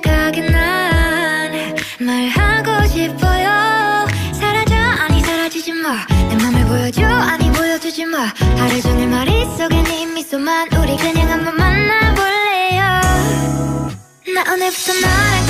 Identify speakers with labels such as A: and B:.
A: 생각에 난 말하고 싶어요. 사라져 아니 사라지지 마. 내 맘을 보여줘 아니 보여주지 마. 하루 종일 머릿속에 네 미소만. 우리 그냥 한번 만나볼래요. 나 오늘부터 너랑